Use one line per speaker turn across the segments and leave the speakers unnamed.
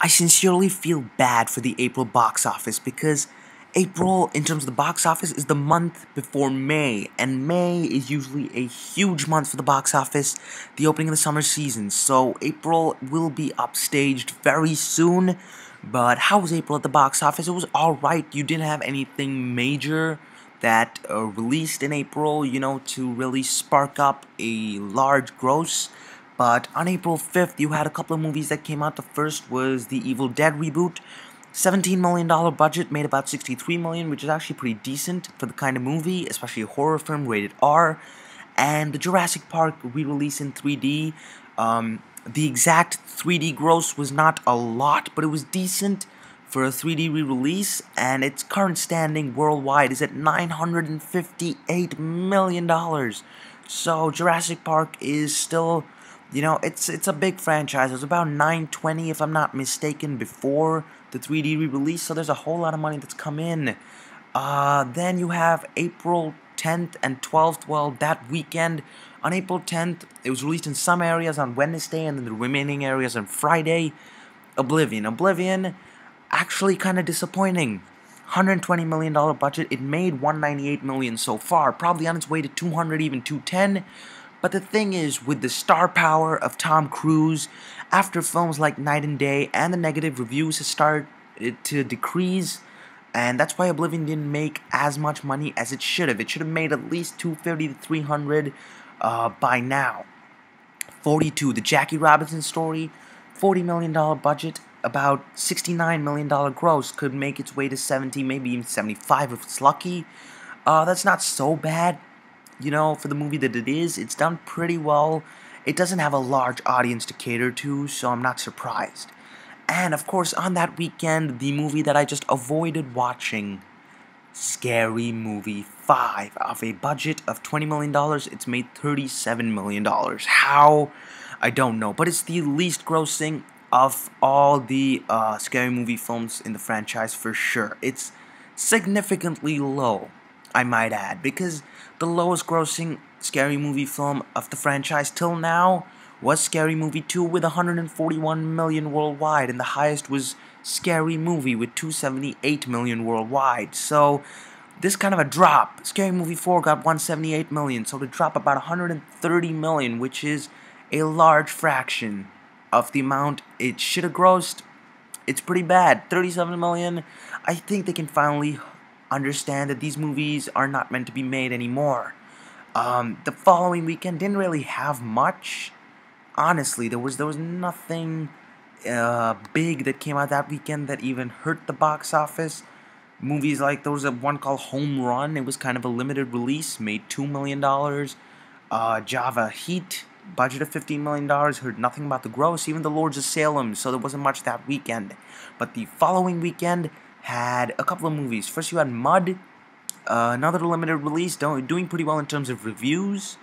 I sincerely feel bad for the April box office because April, in terms of the box office, is the month before May, and May is usually a huge month for the box office, the opening of the summer season. So April will be upstaged very soon. But how was April at the box office? It was alright. You didn't have anything major that released in April, to really spark up a large gross. But on April 5th, you had a couple of movies that came out. The first was the Evil Dead reboot. $17 million budget, made about $63 million, which is actually pretty decent for the kind of movie, especially a horror film rated R. And the Jurassic Park re-release in 3D. The exact 3D gross was not a lot, but it was decent for a 3D re-release, and its current standing worldwide is at $958 million. So Jurassic Park is still, it's a big franchise. It was about 920, if I'm not mistaken, before the 3D re-release, so there's a whole lot of money that's come in. Then you have April 10th and 12th. Well, that weekend, on April 10th, it was released in some areas on Wednesday, and then the remaining areas on Friday. Oblivion, actually kind of disappointing. $120 million budget. It made $198 million so far, probably on its way to 200, even 210. But the thing is, with the star power of Tom Cruise, after films like Night and Day and the negative reviews have started to decrease, and that's why Oblivion didn't make as much money as it should have. It should have made at least 250 to 300 by now. 42, the Jackie Robinson story, $40 million budget, about $69 million gross, could make its way to 70, maybe even 75 if it's lucky. That's not so bad, for the movie that it is. It's done pretty well. It doesn't have a large audience to cater to, so I'm not surprised. And of course, on that weekend, the movie that I just avoided watching, Scary Movie 5. Off a budget of $20 million, it's made $37 million. How? I don't know. But it's the least grossing of all the Scary Movie films in the franchise for sure. It's significantly low, I might add, because the lowest grossing Scary Movie film of the franchise till now was Scary Movie 2 with $141 million worldwide, and the highest was Scary Movie with $278 million worldwide. So this kind of a drop. Scary Movie 4 got $178 million, so to drop about $130 million, which is a large fraction of the amount it should have grossed, it's pretty bad. $37 million. I think they can finally understand that these movies are not meant to be made anymore. The following weekend didn't really have much. Honestly, there was nothing big that came out that weekend that even hurt the box office. Movies like, there was one called Home Run. It was kind of a limited release, made $2 million. Java Heat, budget of $15 million, heard nothing about the gross, even The Lords of Salem, so there wasn't much that weekend. But the following weekend had a couple of movies. First you had Mud, another limited release, doing pretty well in terms of reviews.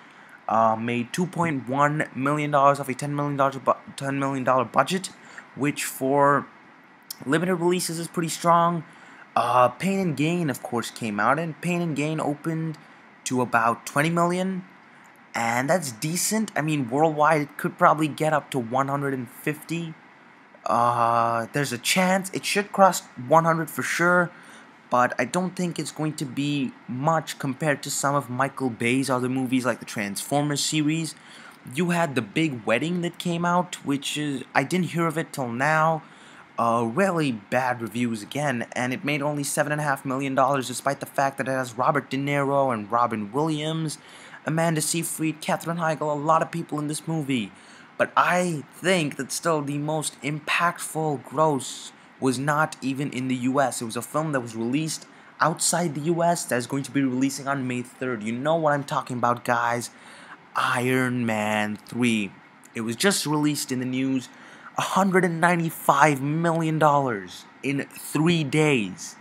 Made $2.1 million off a $10 million budget, which for limited releases is pretty strong. Pain and Gain, of course, came out, and Pain and Gain opened to about $20 million, and that's decent. I mean, worldwide, it could probably get up to 150. There's a chance it should cross 100 for sure, but I don't think it's going to be much compared to some of Michael Bay's other movies like the Transformers series. You had The Big Wedding that came out, which is, I didn't hear of it till now. Really bad reviews again, and it made only $7.5 million despite the fact that it has Robert De Niro and Robin Williams, Amanda Seyfried, Katherine Heigl, a lot of people in this movie. But I think that still the most impactful gross was not even in the US. It was a film that was released outside the US that is going to be releasing on May 3rd. You know what I'm talking about, guys. Iron Man 3. It was just released in the news. $195 million in 3 days.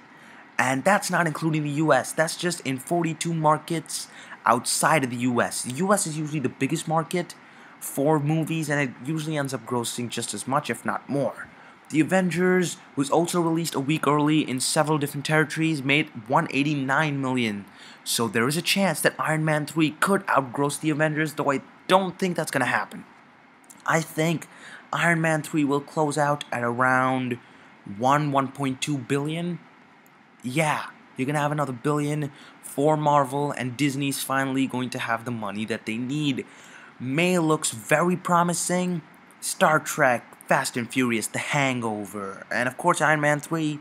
And that's not including the US. That's just in 42 markets outside of the US. The US is usually the biggest market for movies, and it usually ends up grossing just as much, if not more. The Avengers was also released a week early in several different territories, made $189 million. So there is a chance that Iron Man 3 could outgross the Avengers, though I don't think that's going to happen. I think Iron Man 3 will close out at around 1.2 billion. Yeah, you're gonna have another billion for Marvel, and Disney's finally going to have the money that they need. May looks very promising. Star Trek, Fast and Furious, The Hangover, and of course Iron Man 3,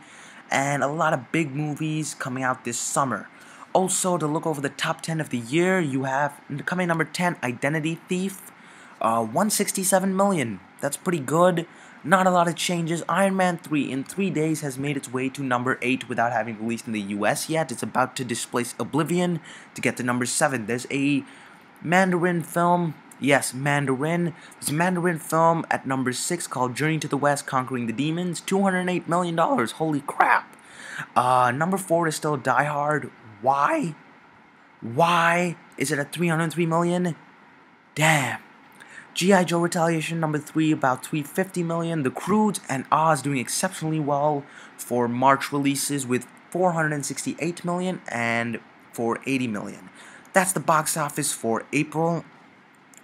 and a lot of big movies coming out this summer. Also, to look over the top 10 of the year, you have coming number 10, Identity Thief, 167 million. That's pretty good. Not a lot of changes. Iron Man 3 in 3 days has made its way to number 8 without having released in the US yet. It's about to displace Oblivion to get to number 7. There's a Mandarin film. Yes, Mandarin. There's a Mandarin film at number 6 called Journey to the West, Conquering the Demons. $208 million. Holy crap. Number 4 is still Die Hard. Why? Why is it at 303 million? Damn. G.I. Joe Retaliation number 3, about 350 million. The Croods and Oz doing exceptionally well for March releases with 468 million and 480 million. That's the box office for April.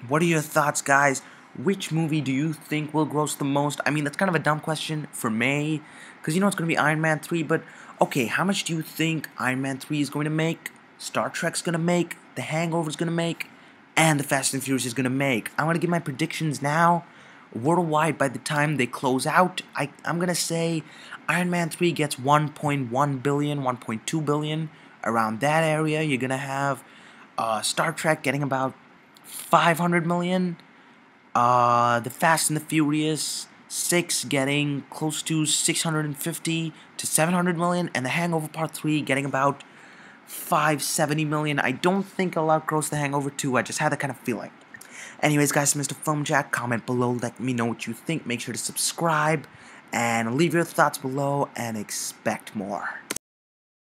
What are your thoughts, guys? Which movie do you think will gross the most? I mean, that's kind of a dumb question for May, because you know it's going to be Iron Man 3, but okay, how much do you think Iron Man 3 is going to make, Star Trek's going to make, The Hangover is going to make, and The Fast and Furious is going to make? I'm going to give my predictions now. Worldwide, by the time they close out, I'm going to say Iron Man 3 gets 1.1 billion, 1.2 billion, around that area. You're going to have Star Trek getting about 500 million. The Fast and the Furious 6 getting close to 650 to 700 million, and The Hangover Part 3 getting about 570 million. I don't think I'll outgross The Hangover 2, I just had that kind of feeling. Anyways, guys, Mr. Film Jack, comment below, let me know what you think, make sure to subscribe, and leave your thoughts below, and expect more.